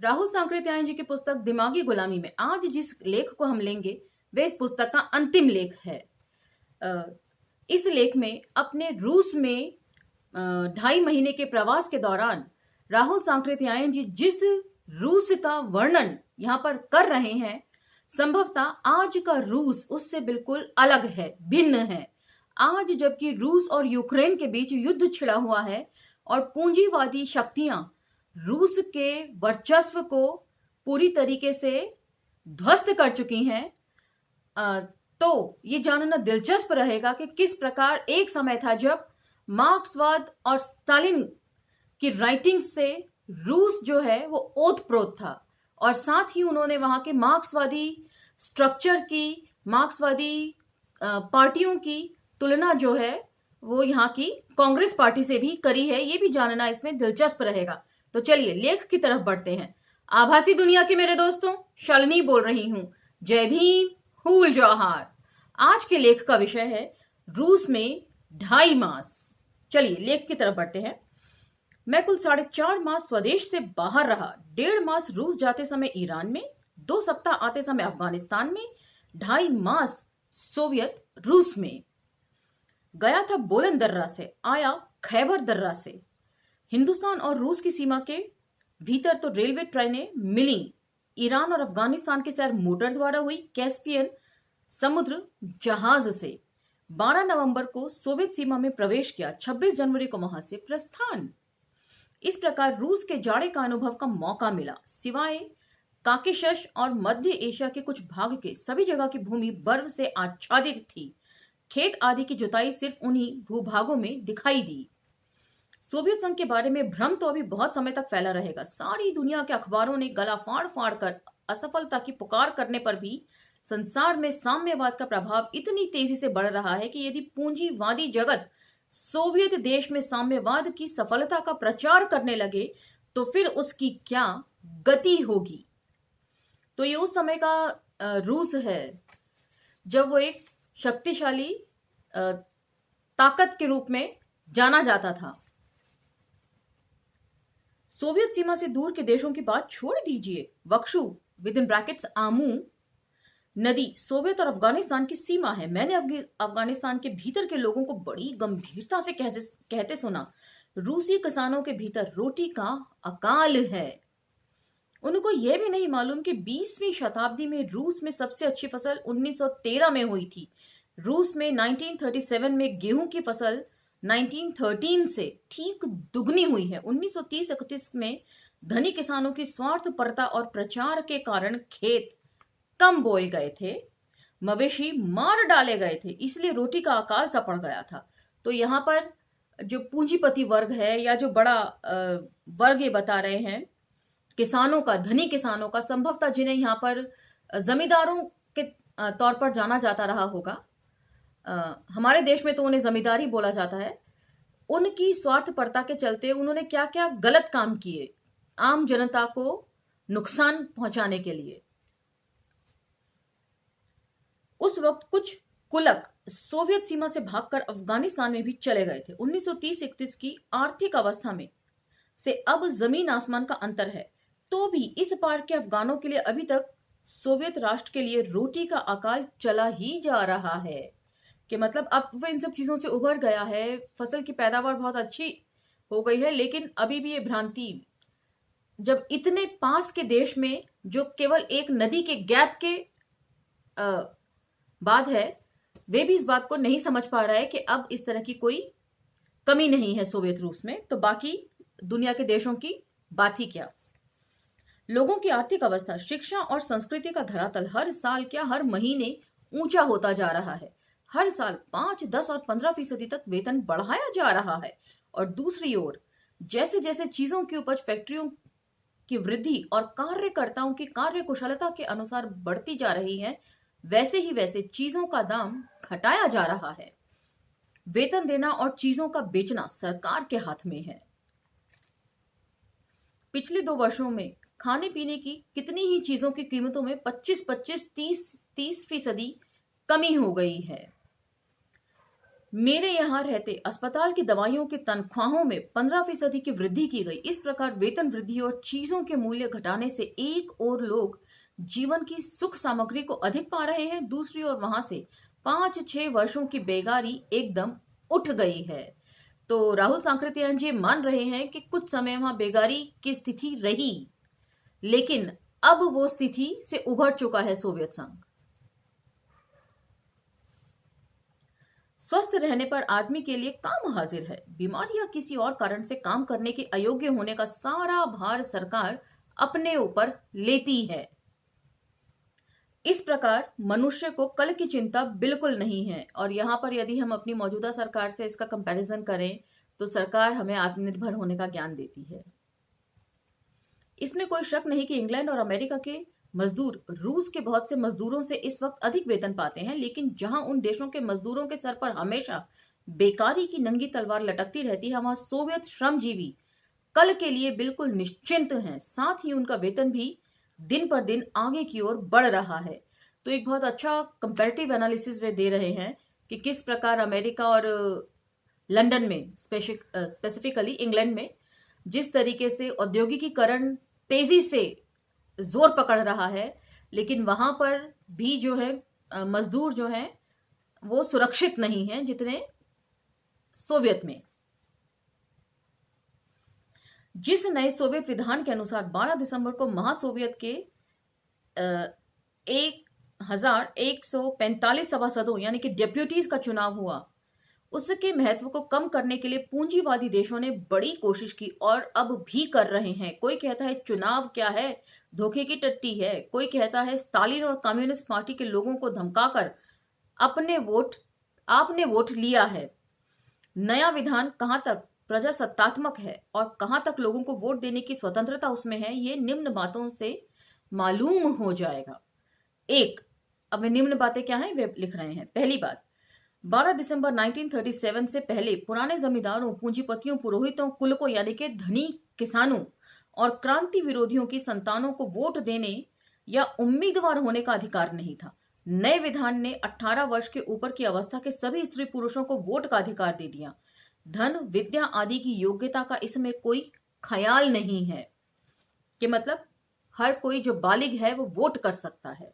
राहुल सांकृत्यायन जी की पुस्तक दिमागी गुलामी में आज जिस लेख को हम लेंगे वह इस पुस्तक का अंतिम लेख है। इस लेख में अपने रूस में 2.5 महीने के प्रवास के दौरान राहुल सांकृत्यायन जी जिस रूस का वर्णन यहाँ पर कर रहे हैं, संभवतः आज का रूस उससे बिल्कुल अलग है, भिन्न है। आज जबकि रूस और यूक्रेन के बीच युद्ध छिड़ा हुआ है और पूंजीवादी शक्तियां रूस के वर्चस्व को पूरी तरीके से ध्वस्त कर चुकी हैं, तो ये जानना दिलचस्प रहेगा कि किस प्रकार एक समय था जब मार्क्सवाद और स्टालिन की राइटिंग से रूस जो है वो ओतप्रोत था और साथ ही उन्होंने वहां के मार्क्सवादी स्ट्रक्चर की, मार्क्सवादी पार्टियों की तुलना जो है वो यहाँ की कांग्रेस पार्टी से भी करी है। ये भी जानना इसमें दिलचस्प रहेगा। तो चलिए लेख की तरफ बढ़ते हैं। आभासी दुनिया के मेरे दोस्तों, शालिनी बोल रही हूं। जय भीम, हुल जौहार। आज के लेख का विषय है रूस में 2.5 मास। चलिए लेख की तरफ बढ़ते हैं। मैं कुल 4.5 मास स्वदेश से बाहर रहा। 1.5 मास रूस जाते समय ईरान में, 2 सप्ताह आते समय अफगानिस्तान में, 2.5 मास सोवियत रूस में। गया था बोलन दर्रा से, आया खैबर दर्रा से। हिंदुस्तान और रूस की सीमा के भीतर तो रेलवे ट्रेनें मिली। ईरान और अफगानिस्तान की सैर मोटर द्वारा हुई, कैस्पियन समुद्र जहाज से। 12 नवंबर को सोवियत सीमा में प्रवेश किया, 26 जनवरी को वहां से प्रस्थान। इस प्रकार रूस के जाड़े का अनुभव का मौका मिला। सिवाय काकेशस और मध्य एशिया के कुछ भाग के सभी जगह की भूमि बर्फ से आच्छादित थी। खेत आदि की जुताई सिर्फ उन्हीं भूभागों में दिखाई दी। सोवियत संघ के बारे में भ्रम तो अभी बहुत समय तक फैला रहेगा। सारी दुनिया के अखबारों ने गला फाड़ फाड़ कर असफलता की पुकार करने पर भी संसार में साम्यवाद का प्रभाव इतनी तेजी से बढ़ रहा है कि यदि पूंजीवादी जगत सोवियत देश में साम्यवाद की सफलता का प्रचार करने लगे तो फिर उसकी क्या गति होगी। तो ये उस समय का रूस है जब वो एक शक्तिशाली ताकत के रूप में जाना जाता था। सोवियत सीमा से दूर के देशों की बात छोड़ दीजिए। वक्शु विद इन ब्रैकेट्स आमू नदी सोवियत और अफगानिस्तान की सीमा है। मैंने अफगानिस्तान के भीतर के लोगों को बड़ी गंभीरता से कहते सुना, रूसी किसानों के भीतर रोटी का अकाल है। उनको यह भी नहीं मालूम कि 20वीं शताब्दी में रूस में सबसे अच्छी फसल 1913 में हुई थी। रूस में 1937 में गेहूं की फसल 1913 से ठीक दुगनी हुई है। 1930-31 में धनी किसानों की स्वार्थपरता और प्रचार के कारण खेत कम बोए गए थे, मवेशी मार डाले गए थे, इसलिए रोटी का अकाल सा पड़ गया था। तो यहाँ पर जो पूंजीपति वर्ग है या जो बड़ा वर्ग ये बता रहे हैं किसानों का, धनी किसानों का, संभवतः जिन्हें यहाँ पर जमींदारों के तौर पर जाना जाता रहा होगा, हमारे देश में तो उन्हें जमींदारी बोला जाता है। उनकी स्वार्थपरता के चलते उन्होंने क्या क्या गलत काम किए आम जनता को नुकसान पहुंचाने के लिए। उस वक्त कुछ कुलक सोवियत सीमा से भागकर अफगानिस्तान में भी चले गए थे। 1930-31 की आर्थिक अवस्था में से अब जमीन आसमान का अंतर है। तो भी इस पार के अफगानों के लिए अभी तक सोवियत राष्ट्र के लिए रोटी का अकाल चला ही जा रहा है। कि मतलब अब वह इन सब चीजों से उभर गया है, फसल की पैदावार बहुत अच्छी हो गई है, लेकिन अभी भी ये भ्रांति, जब इतने पास के देश में जो केवल एक नदी के गैप के बाद है, वे भी इस बात को नहीं समझ पा रहा है कि अब इस तरह की कोई कमी नहीं है सोवियत रूस में, तो बाकी दुनिया के देशों की बात ही क्या। लोगों की आर्थिक अवस्था, शिक्षा और संस्कृति का धरातल हर साल क्या हर महीने ऊंचा होता जा रहा है। हर साल 5, 10 और 15% तक वेतन बढ़ाया जा रहा है। और दूसरी ओर जैसे जैसे चीजों की उपज, फैक्ट्रियों की वृद्धि और कार्यकर्ताओं की कार्य कुशलता के अनुसार बढ़ती जा रही है, वैसे ही वैसे चीजों का दाम घटाया जा रहा है। वेतन देना और चीजों का बेचना सरकार के हाथ में है। पिछले 2 वर्षों में खाने पीने की कितनी ही चीजों की कीमतों में 25-25, 30-30% कमी हो गई है। मेरे यहाँ रहते अस्पताल की दवाइयों की तनख्वाहों में 15% की वृद्धि की गई। इस प्रकार वेतन वृद्धि और चीजों के मूल्य घटाने से एक और लोग जीवन की सुख सामग्री को अधिक पा रहे हैं, दूसरी ओर वहां से 5-6 वर्षों की बेगारी एकदम उठ गई है। तो राहुल सांकृत्यायन जी मान रहे हैं कि कुछ समय वहां बेगारी की स्थिति रही, लेकिन अब वो स्थिति से उभर चुका है सोवियत संघ। स्वस्थ रहने पर आदमी के लिए काम हाजिर है। बीमारी या किसी और कारण से काम करने के अयोग्य होने का सारा भार सरकार अपने ऊपर लेती है। इस प्रकार मनुष्य को कल की चिंता बिल्कुल नहीं है। और यहां पर यदि हम अपनी मौजूदा सरकार से इसका कंपैरिजन करें तो सरकार हमें आत्मनिर्भर होने का ज्ञान देती है। इसमें कोई शक नहीं कि इंग्लैंड और अमेरिका के मजदूर रूस के बहुत से मजदूरों से इस वक्त अधिक वेतन पाते हैं, लेकिन जहां उन देशों के मजदूरों के सर पर हमेशा बेकारी की नंगी तलवार लटकती रहती है, वहां सोवियत श्रमजीवी कल के लिए बिल्कुल निश्चिंत हैं। साथ ही उनका वेतन भी दिन पर दिन आगे की ओर बढ़ रहा है। तो एक बहुत अच्छा कंपैरेटिव एनालिसिस वे दे रहे हैं कि किस प्रकार अमेरिका और लंदन में, स्पेसिफिकली इंग्लैंड में, जिस तरीके से औद्योगिकीकरण तेजी से जोर पकड़ रहा है, लेकिन वहां पर भी जो है मजदूर जो है वो सुरक्षित नहीं है जितने सोवियत में। जिस नए सोवियत विधान के अनुसार 12 दिसंबर को महासोवियत के 1145 सभासदों यानी कि डेप्यूटीज का चुनाव हुआ, उसके महत्व को कम करने के लिए पूंजीवादी देशों ने बड़ी कोशिश की और अब भी कर रहे हैं। कोई कहता है चुनाव क्या है, धोखे की टट्टी है। कोई कहता है स्टालिन और कम्युनिस्ट पार्टी के लोगों को धमकाकर आपने वोट लिया है। नया विधान कहां तक प्रजासत्तात्मक है और कहां तक लोगों को वोट देने की स्वतंत्रता उसमें है, ये निम्न बातों से मालूम हो जाएगा। अब निम्न बातें क्या हैं वे लिख रहे हैं। पहली बात, 12 दिसंबर 1937 से पहले पुराने जमींदारों, पूंजीपतियों, पुरोहितों, कुलकों यानी कि धनी किसानों और क्रांति विरोधियों की संतानों को वोट देने या उम्मीदवार होने का अधिकार नहीं था। नए विधान ने 18 वर्ष के ऊपर की अवस्था के सभी स्त्री पुरुषों को वोट का अधिकार दे दिया। धन, विद्या आदि की योग्यता का इसमें कोई ख्याल नहीं है कि मतलब हर कोई जो बालिग है वो वोट कर सकता है।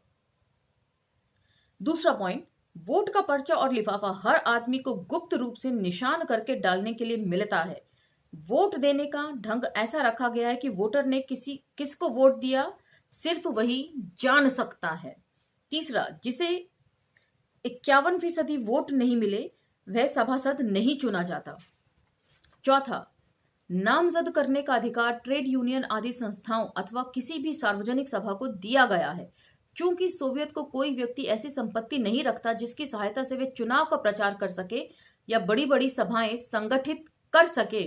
दूसरा पॉइंट, वोट का पर्चा और लिफाफा हर आदमी को गुप्त रूप से निशान करके डालने के लिए मिलता है। वोट देने का ढंग ऐसा रखा गया है कि वोटर ने किसको वोट दिया सिर्फ वही जान सकता है। तीसरा, जिसे 51% वोट नहीं मिले वह सभासद नहीं चुना जाता। चौथा, नामजद करने का अधिकार ट्रेड यूनियन आदि संस्थाओं अथवा किसी भी सार्वजनिक सभा को दिया गया है। क्योंकि सोवियत को कोई व्यक्ति ऐसी संपत्ति नहीं रखता जिसकी सहायता से वे चुनाव का प्रचार कर सके या बड़ी बड़ी सभाएं संगठित कर सके।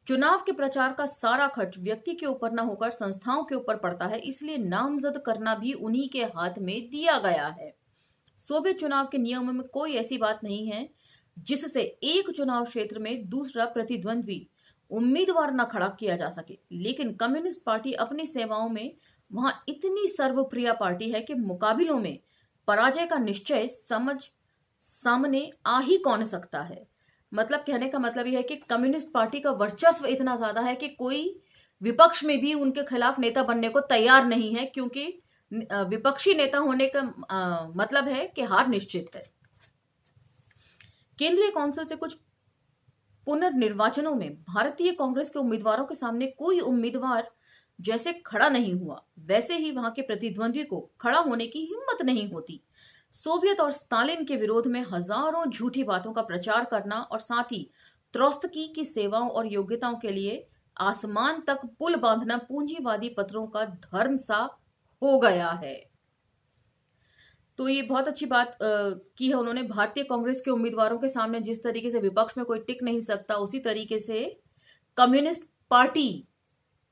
चुनाव के प्रचार का सारा खर्च व्यक्ति के ऊपर न होकर संस्थाओं के ऊपर पड़ता है, इसलिए नामजद करना भी उन्हीं के हाथ में दिया गया है। सोवियत चुनाव के नियमों में कोई ऐसी बात नहीं है जिससे एक चुनाव क्षेत्र में दूसरा प्रतिद्वंद्वी उम्मीदवार न खड़ा किया जा सके, लेकिन कम्युनिस्ट पार्टी अपनी सेवाओं में वहां इतनी सर्वप्रिय पार्टी है कि मुकाबलों में पराजय का निश्चय समझ सामने आ ही कौन सकता है। मतलब कहने का मतलब यह है कि कम्युनिस्ट पार्टी का वर्चस्व इतना ज्यादा है कि कोई विपक्ष में भी उनके खिलाफ नेता बनने को तैयार नहीं है, क्योंकि विपक्षी नेता होने का मतलब है कि हार निश्चित है। केंद्रीय काउंसिल से कुछ पुनर्निर्वाचनों में भारतीय कांग्रेस के उम्मीदवारों के सामने कोई उम्मीदवार जैसे खड़ा नहीं हुआ, वैसे ही वहां के प्रतिद्वंद्वी को खड़ा होने की हिम्मत नहीं होती। सोवियत और स्टालिन के विरोध में हजारों झूठी बातों का प्रचार करना और साथ ही त्रोत्स्की की सेवाओं और योग्यताओं के लिए आसमान तक पुल बांधना पूंजीवादी पत्रों का धर्म सा हो गया है। तो ये बहुत अच्छी बात की है उन्होंने। भारतीय कांग्रेस के उम्मीदवारों के सामने जिस तरीके से विपक्ष में कोई टिक नहीं सकता, उसी तरीके से कम्युनिस्ट पार्टी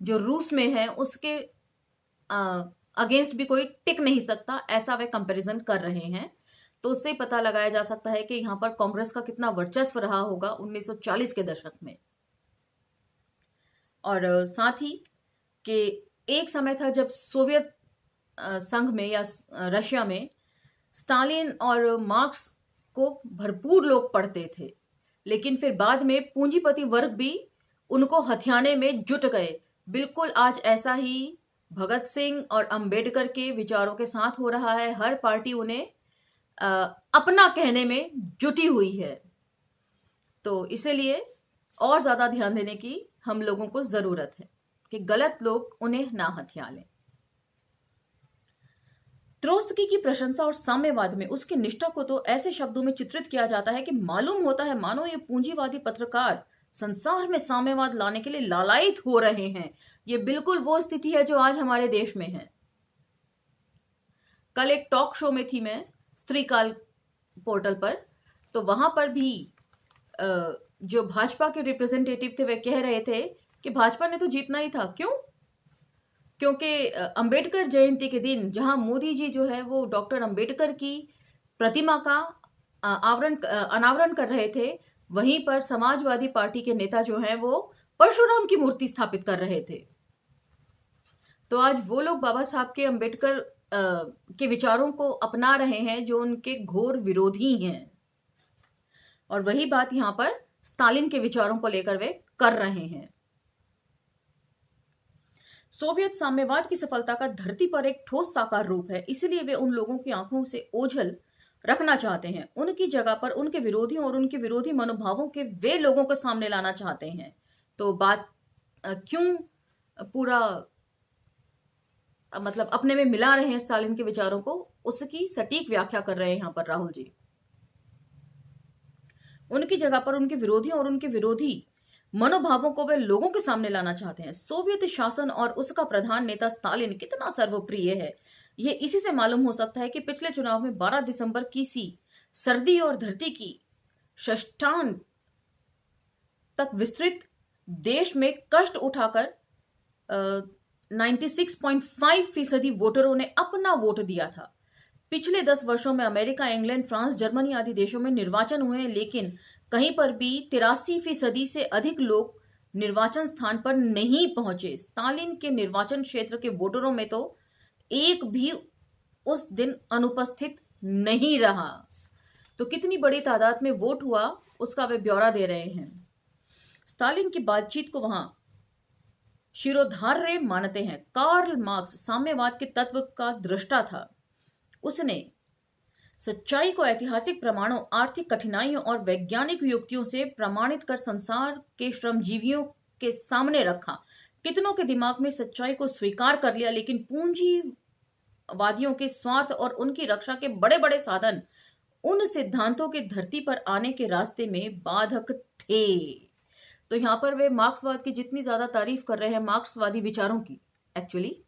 जो रूस में है उसके अगेंस्ट भी कोई टिक नहीं सकता, ऐसा वे कंपैरिजन कर रहे हैं। तो उससे पता लगाया जा सकता है कि यहां पर कांग्रेस का कितना वर्चस्व रहा होगा 1940 के दशक में। और साथ ही कि एक समय था जब सोवियत संघ में या रशिया में स्टालिन और मार्क्स को भरपूर लोग पढ़ते थे, लेकिन फिर बाद में पूंजीपति वर्ग भी उनको हथियाने में जुट गए। बिल्कुल आज ऐसा ही भगत सिंह और अंबेडकर के विचारों के साथ हो रहा है। हर पार्टी उन्हें अपना कहने में जुटी हुई है। तो इसीलिए और ज्यादा ध्यान देने की हम लोगों को जरूरत है कि गलत लोग उन्हें ना हथिया लें। त्रोत्स्की की प्रशंसा और साम्यवाद में उसकी निष्ठा को तो ऐसे शब्दों में चित्रित किया जाता है कि मालूम होता है मानो ये पूंजीवादी पत्रकार संसार में साम्यवाद लाने के लिए लालायित हो रहे हैं। ये बिल्कुल वो स्थिति है जो आज हमारे देश में है। कल एक टॉक शो में थी मैं, स्त्रीकाल पोर्टल पर, तो वहां पर भी जो भाजपा के रिप्रेजेंटेटिव थे वे कह रहे थे कि भाजपा ने तो जीतना ही था। क्यों? क्योंकि अंबेडकर जयंती के दिन जहां मोदी जी जो है वो डॉक्टर अंबेडकर की प्रतिमा का अनावरण कर रहे थे, वहीं पर समाजवादी पार्टी के नेता जो हैं वो परशुराम की मूर्ति स्थापित कर रहे थे। तो आज वो लोग बाबा साहब के अंबेडकर के विचारों को अपना रहे हैं जो उनके घोर विरोधी हैं, और वही बात यहां पर स्टालिन के विचारों को लेकर वे कर रहे हैं। सोवियत साम्यवाद की सफलता का धरती पर एक ठोस साकार रूप है, इसलिए वे उन लोगों की आंखों से ओझल रखना चाहते हैं। उनकी जगह पर उनके विरोधियों और उनके विरोधी मनोभावों के वे लोगों को सामने लाना चाहते हैं। तो बात क्यों पूरा मतलब अपने में मिला रहे हैं स्टालिन के विचारों को, उसकी सटीक व्याख्या कर रहे हैं यहां पर राहुल जी। उनकी जगह पर उनके विरोधियों और उनके विरोधी मनोभावों को वे लोगों के सामने लाना चाहते हैं। सोवियत शासन और उसका प्रधान नेता स्टालिन कितना सर्वप्रिय है, यह इसी से मालूम हो सकता है कि पिछले चुनाव में 12 दिसंबर की सी सर्दी और धरती की षष्ठांत तक विस्तृत देश में कष्ट उठाकर 96.5% वोटरों ने अपना वोट दिया था। पिछले 10 वर्षों में अमेरिका, इंग्लैंड, फ्रांस, जर्मनी आदि देशों में निर्वाचन हुए हैं, लेकिन कहीं पर भी 83% से अधिक लोग निर्वाचन स्थान पर नहीं पहुंचे। स्टालिन के निर्वाचन क्षेत्र के वोटरों में तो एक भी उस दिन अनुपस्थित नहीं रहा। तो कितनी बड़ी तादाद में वोट हुआ उसका वे ब्यौरा दे रहे हैं। स्टालिन की बातचीत को वहां शिरोधार्य मानते हैं। कार्ल मार्क्स साम्यवाद के तत्व का दृष्टा था। उसने सच्चाई को ऐतिहासिक प्रमाणों, आर्थिक कठिनाइयों और वैज्ञानिक युक्तियों से प्रमाणित कर संसार के श्रमजीवियों के सामने रखा। कितनों के दिमाग में सच्चाई को स्वीकार कर लिया, लेकिन पूंजीवादियों के स्वार्थ और उनकी रक्षा के बड़े बड़े साधन उन सिद्धांतों के धरती पर आने के रास्ते में बाधक थे। तो यहां पर वे मार्क्सवाद की जितनी ज्यादा तारीफ कर रहे हैं, मार्क्सवादी विचारों की एक्चुअली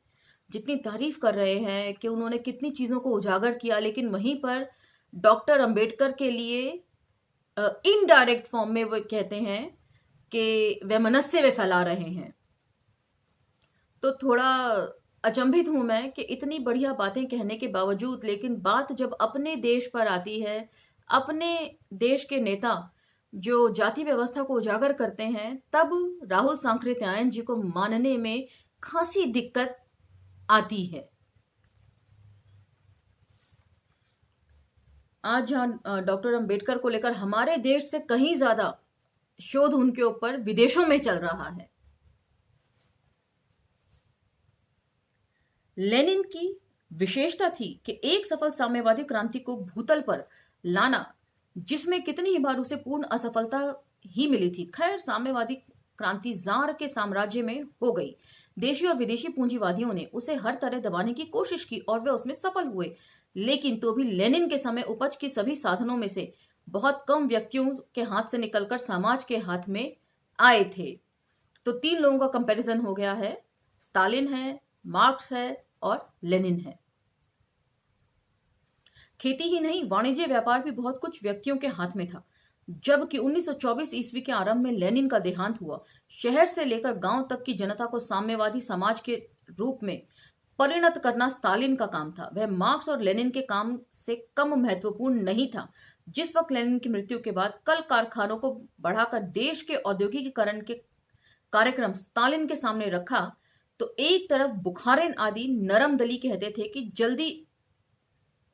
जितनी तारीफ कर रहे हैं कि उन्होंने कितनी चीजों को उजागर किया, लेकिन वहीं पर डॉक्टर अंबेडकर के लिए इनडायरेक्ट फॉर्म में वो कहते हैं कि वैमनस्य वे फैला रहे हैं। तो थोड़ा अचंभित हूं मैं कि इतनी बढ़िया बातें कहने के बावजूद, लेकिन बात जब अपने देश पर आती है, अपने देश के नेता जो जाति व्यवस्था को उजागर करते हैं, तब राहुल सांकृत्यायन जी को मानने में खासी दिक्कत आती है। आज जहां डॉक्टर अंबेडकर को लेकर हमारे देश से कहीं ज्यादा शोध उनके ऊपर विदेशों में चल रहा है। लेनिन की विशेषता थी कि एक सफल साम्यवादी क्रांति को भूतल पर लाना, जिसमें कितनी ही बार उसे पूर्ण असफलता ही मिली थी। खैर, साम्यवादी क्रांति जार के साम्राज्य में हो गई। देशी और विदेशी पूंजीवादियों ने उसे हर तरह दबाने की कोशिश की और वे उसमें सफल हुए, लेकिन तो भी लेनिन के समय उपज के सभी साधनों में से बहुत कम व्यक्तियों के हाथ से निकलकर समाज के हाथ में आए थे। तो 3 लोगों का कंपैरिजन हो गया है, स्टालिन है, मार्क्स है और लेनिन है। खेती ही नहीं, वाणिज्य व्यापार भी बहुत कुछ व्यक्तियों के हाथ में था। जबकि 1924 ईस्वी के आरंभ में लेनिन का देहांत हुआ, शहर से लेकर गांव तक की जनता को साम्यवादी समाज के रूप में परिणत करना स्टालिन का काम था। वह मार्क्स और लेनिन के काम से कम महत्वपूर्ण नहीं था। जिस वक्त लेनिन की मृत्यु के बाद कल कारखानों को बढ़ाकर देश के औद्योगिकीकरण के कार्यक्रम स्टालिन के सामने रखा, तो एक तरफ बुखारिन आदि नरम दली कहते थे कि जल्दी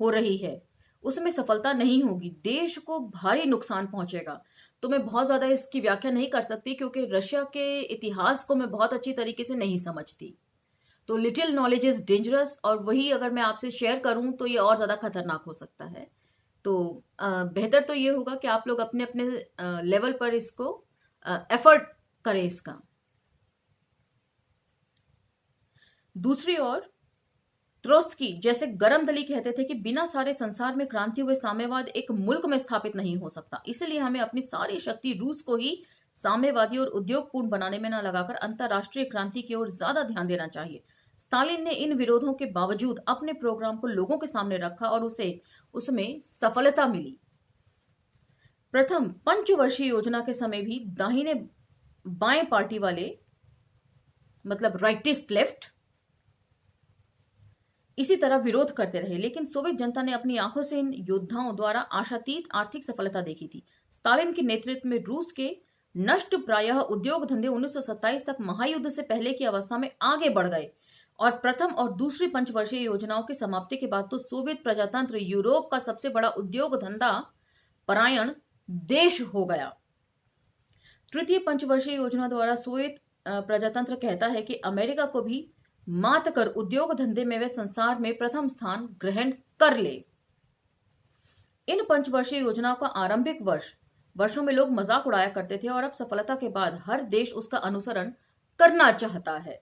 हो रही है, उसमें सफलता नहीं होगी, देश को भारी नुकसान पहुंचेगा। तो मैं बहुत ज्यादा इसकी व्याख्या नहीं कर सकती क्योंकि रशिया के इतिहास को मैं बहुत अच्छी तरीके से नहीं समझती। तो लिटिल नॉलेज इज डेंजरस, और वही अगर मैं आपसे शेयर करूं तो ये और ज्यादा खतरनाक हो सकता है। तो बेहतर तो ये होगा कि आप लोग अपने अपने लेवल पर इसको एफर्ट करें इसका। दूसरी ओर त्रोत्स्की जैसे गरमदली कहते थे कि बिना सारे संसार में क्रांति हुए साम्यवाद एक मुल्क में स्थापित नहीं हो सकता, इसलिए हमें अपनी सारी शक्ति रूस को ही साम्यवादी और उद्योगपूर्ण बनाने में न लगाकर अंतरराष्ट्रीय क्रांति की ओर ज्यादा ध्यान देना चाहिए। स्टालिन ने इन विरोधों के बावजूद अपने प्रोग्राम को लोगों के सामने रखा और उसे उसमें सफलता मिली। प्रथम पंचवर्षीय योजना के समय भी दाहिने बाएं पार्टी वाले, मतलब राइटिस्ट लेफ्ट, इसी तरह विरोध करते रहे, लेकिन सोवियत जनता ने अपनी आंखों से इन योद्धाओं द्वारा आशातीत आर्थिक सफलता देखी थी। स्टालिन के नेतृत्व में रूस के नष्ट प्रायः उद्योग धंधे 1927 तक महायुद्ध से पहले की अवस्था में आगे बढ़ गए, और प्रथम और दूसरी पंचवर्षीय योजनाओं की समाप्ति के बाद तो सोवियत प्रजातंत्र यूरोप का सबसे बड़ा उद्योग धंधा परायण देश हो गया। तृतीय पंचवर्षीय योजना द्वारा सोवियत प्रजातंत्र कहता है कि अमेरिका को भी मात कर उद्योग धंधे में वे संसार में प्रथम स्थान ग्रहण कर ले। इन पंचवर्षीय योजनाओं का आरंभिक वर्षों में लोग मजाक उड़ाया करते थे, और अब सफलता के बाद हर देश उसका अनुसरण करना चाहता है।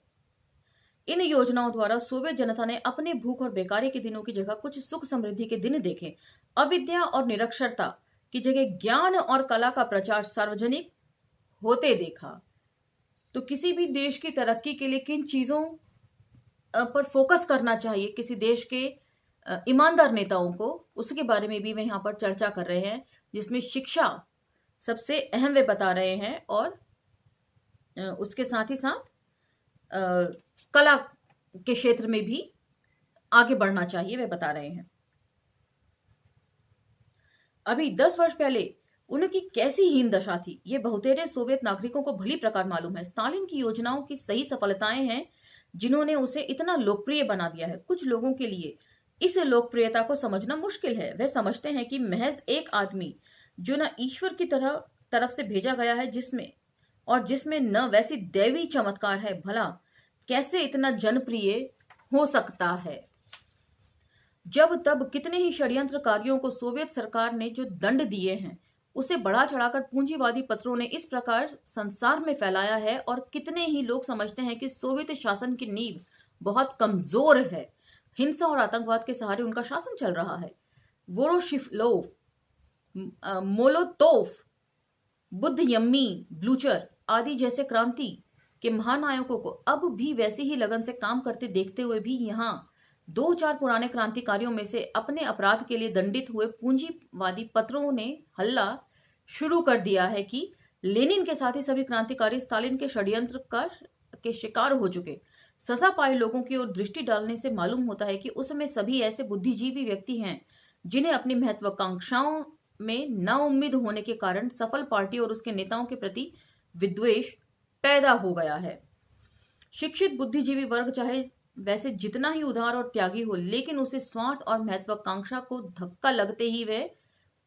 इन योजनाओं द्वारा सोवियत जनता ने अपने भूख और बेकारी के दिनों की जगह कुछ सुख समृद्धि के दिन देखे, अविद्या और निरक्षरता की जगह ज्ञान और कला का प्रचार सार्वजनिक होते देखा। तो किसी भी देश की तरक्की के लिए किन चीजों पर फोकस करना चाहिए किसी देश के ईमानदार नेताओं को, उसके बारे में भी वे यहाँ पर चर्चा कर रहे हैं, जिसमें शिक्षा सबसे अहम वे बता रहे हैं, और उसके साथ ही साथ कला के क्षेत्र में भी आगे बढ़ना चाहिए वे बता रहे हैं। अभी 10 वर्ष पहले उनकी कैसी हीन दशा थी, ये बहुतेरे सोवियत नागरिकों को भली प्रकार मालूम है। स्टालिन की योजनाओं की सही सफलताएं हैं जिन्होंने उसे इतना लोकप्रिय बना दिया है। कुछ लोगों के लिए इस लोकप्रियता को समझना मुश्किल है। वे समझते हैं कि महज एक आदमी जो न ईश्वर की तरफ से भेजा गया है, जिसमें न वैसी दैवी चमत्कार है, भला कैसे इतना जनप्रिय हो सकता है। जब तब कितने ही षड्यंत्रकारियों को सोवियत सरकार ने जो दंड दिए हैं, उसे बढ़ा चढ़ाकर पूंजीवादी पत्रों ने इस प्रकार संसार में फैलाया है, और कितने ही लोग समझते हैं कि सोवियत शासन की नींव बहुत कमजोर है, हिंसा और आतंकवाद के सहारे उनका शासन चल रहा है। वोरोशिलोव, मोलोतोव, बुद्धयम्मी, ब्लूचर आदि जैसे क्रांति के महानायकों को अब भी वैसे ही लगन से काम करते देखते हुए भी यहाँ 2-4 पुराने क्रांतिकारियों में से अपने अपराध के लिए दंडित हुए पूंजीवादी पत्रों ने हल्ला शुरू कर दिया है कि लेनिन के साथ ही सभी क्रांतिकारी स्टालिन के षड्यंत्र के शिकार हो चुके। सजा पाए लोगों की ओर दृष्टि डालने से मालूम होता है कि उसमें सभी ऐसे बुद्धिजीवी व्यक्ति हैं जिन्हें अपनी महत्वाकांक्षाओं में नाउम्मीद होने के कारण सफल पार्टी और उसके नेताओं के प्रति विद्वेष पैदा हो गया है। शिक्षित बुद्धिजीवी वर्ग चाहे वैसे जितना ही उदार और त्यागी हो, लेकिन उसे स्वार्थ और महत्वाकांक्षा को धक्का लगते ही वह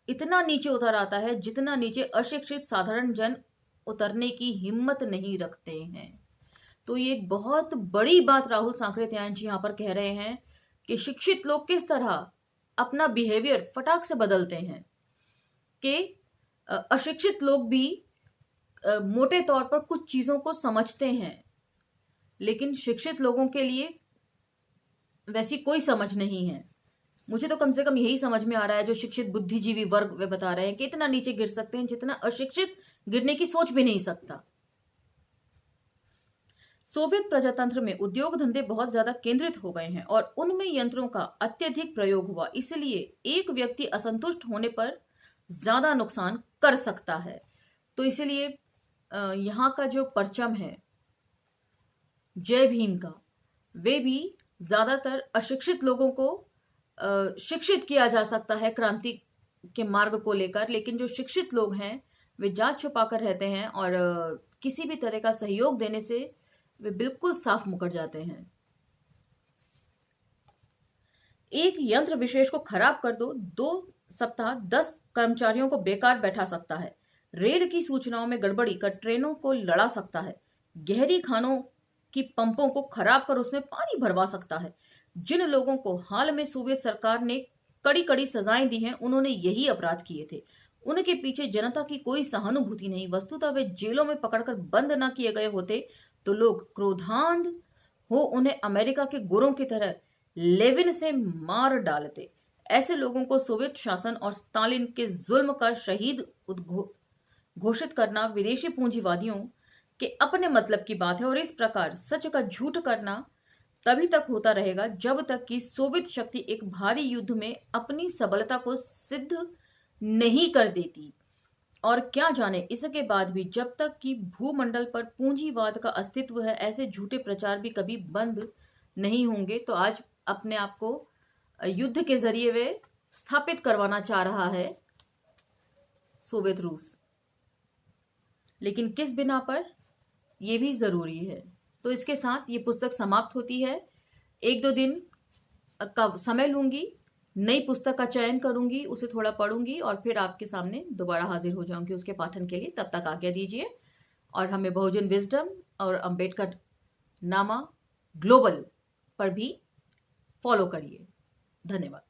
इतना नीचे उतर आता है जितना नीचे अशिक्षित साधारण जन उतरने की हिम्मत नहीं रखते हैं। तो ये एक बहुत बड़ी बात राहुल सांकृत्यायन जी यहाँ पर कह रहे हैं कि शिक्षित लोग किस तरह अपना बिहेवियर फटाक से बदलते हैं, कि अशिक्षित लोग भी मोटे तौर पर कुछ चीजों को समझते हैं, लेकिन शिक्षित लोगों के लिए वैसी कोई समझ नहीं है। मुझे तो कम से कम यही समझ में आ रहा है जो शिक्षित बुद्धिजीवी वर्ग वे बता रहे हैं कि इतना नीचे गिर सकते हैं जितना अशिक्षित गिरने की सोच भी नहीं सकता। सोवियत प्रजातंत्र में उद्योग धंधे बहुत ज्यादा केंद्रित हो गए हैं और उनमें यंत्रों का अत्यधिक प्रयोग हुआ, इसलिए एक व्यक्ति असंतुष्ट होने पर ज्यादा नुकसान कर सकता है। तो इसलिए यहाँ का जो परचम है जय भीम का, वे भी ज्यादातर अशिक्षित लोगों को शिक्षित किया जा सकता है क्रांति के मार्ग को लेकर, लेकिन जो शिक्षित लोग हैं वे जात छुपाकर रहते हैं और किसी भी तरह का सहयोग देने से वे बिल्कुल साफ मुकर जाते हैं। एक यंत्र विशेष को खराब कर दो, 2 सप्ताह 10 कर्मचारियों को बेकार बैठा सकता है। रेल की सूचनाओं में गड़बड़ी कर ट्रेनों को लड़ा सकता है। गहरी खानों की पंपों को खराब कर उसमें पानी भरवा सकता है। जिन लोगों को हाल में सोवियत सरकार ने कड़ी कड़ी सजाएं दी हैं, उन्होंने यही अपराध किए थे। उनके पीछे जनता की कोई सहानुभूति नहीं। वस्तुतः वे जेलों में पकड़कर बंद न किए गए होते तो लोग क्रोधांध हो उन्हें अमेरिका के गोरों की तरह लेविन से मार डालते। ऐसे लोगों को सोवियत शासन और स्टालिन के जुल्म का शहीद घोषित करना विदेशी पूंजीवादियों के अपने मतलब की बात है। और इस प्रकार सच का झूठ करना तभी तक होता रहेगा जब तक कि सोवियत शक्ति एक भारी युद्ध में अपनी सबलता को सिद्ध नहीं कर देती। और क्या जाने इसके बाद भी जब तक कि भूमंडल पर पूंजीवाद का अस्तित्व है, ऐसे झूठे प्रचार भी कभी बंद नहीं होंगे। तो आज अपने आप को युद्ध के जरिए वे स्थापित करवाना चाह रहा है सोवियत रूस, लेकिन किस बिना पर, यह भी जरूरी है। तो इसके साथ ये पुस्तक समाप्त होती है। 1-2 दिन का समय लूंगी, नई पुस्तक का चयन करूंगी, उसे थोड़ा पढ़ूंगी और फिर आपके सामने दोबारा हाजिर हो जाऊंगी उसके पाठन के लिए। तब तक आज्ञा दीजिए और हमें बहुजन विजडम और अंबेडकर नामा ग्लोबल पर भी फॉलो करिए। धन्यवाद।